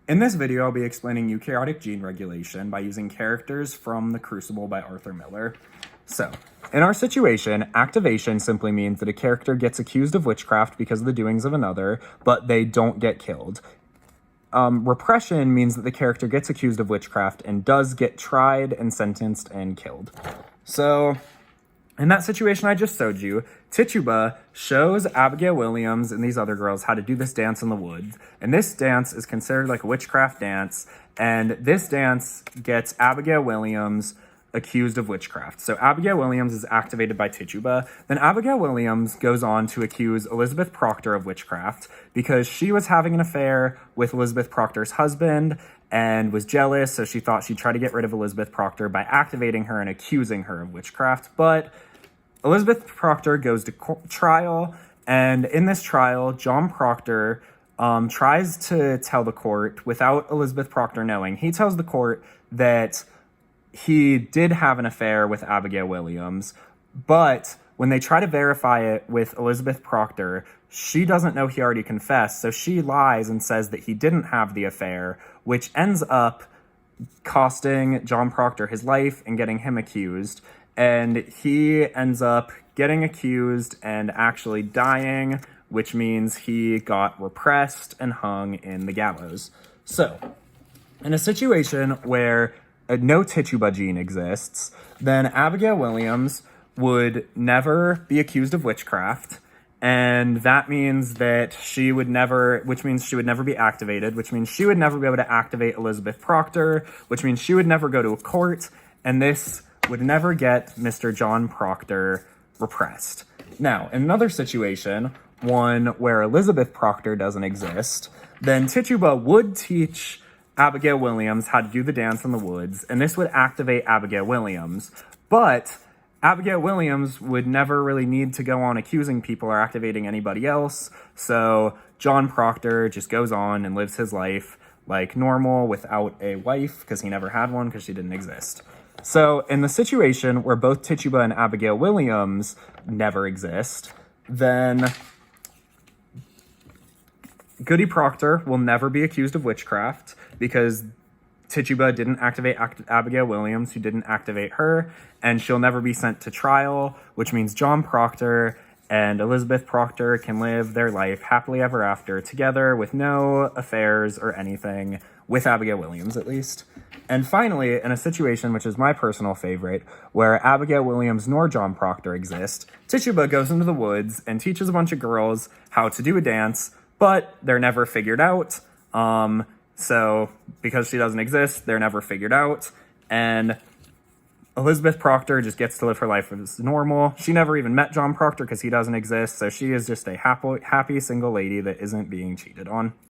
In this video, I'll be explaining eukaryotic gene regulation by using characters from The Crucible by Arthur Miller. So, in our situation, activation simply means that a character gets accused of witchcraft because of the doings of another, but they don't get killed. Repression means that the character gets accused of witchcraft and does get tried and sentenced and killed. So, in that situation I just showed you, Tituba shows Abigail Williams and these other girls how to do this dance in the woods. And this dance is considered like a witchcraft dance. And this dance gets Abigail Williams accused of witchcraft. So Abigail Williams is activated by Tituba. Then Abigail Williams goes on to accuse Elizabeth Proctor of witchcraft because she was having an affair with Elizabeth Proctor's husband and was jealous. So she thought she'd try to get rid of Elizabeth Proctor by activating her and accusing her of witchcraft. But Elizabeth Proctor goes to trial, and in this trial, John Proctor tries to tell the court, without Elizabeth Proctor knowing, he tells the court that he did have an affair with Abigail Williams, but when they try to verify it with Elizabeth Proctor, she doesn't know he already confessed, so she lies and says that he didn't have the affair, which ends up costing John Proctor his life and getting him accused. And he ends up getting accused and actually dying, which means he got repressed and hung in the gallows. So, in a situation where no Tituba gene exists, then Abigail Williams would never be accused of witchcraft. And that means that she would never, which means she would never be activated, which means she would never be able to activate Elizabeth Proctor, which means she would never go to a court. And this would never get Mr. John Proctor repressed. Now, in another situation, one where Elizabeth Proctor doesn't exist, then Tituba would teach Abigail Williams how to do the dance in the woods, and this would activate Abigail Williams. But Abigail Williams would never really need to go on accusing people or activating anybody else, so John Proctor just goes on and lives his life like normal without a wife, because he never had one because she didn't exist. So in the situation where both Tituba and Abigail Williams never exist, then Goody Proctor will never be accused of witchcraft because Tituba didn't activate Abigail Williams, who didn't activate her, and she'll never be sent to trial, which means John Proctor and Elizabeth Proctor can live their life happily ever after together with no affairs or anything, with Abigail Williams at least. And finally, in a situation which is my personal favorite, where Abigail Williams nor John Proctor exist, Tituba goes into the woods and teaches a bunch of girls how to do a dance, but they're never figured out. So because she doesn't exist, they're never figured out. And Elizabeth Proctor just gets to live her life as normal. She never even met John Proctor because he doesn't exist. So she is just a happy single lady that isn't being cheated on.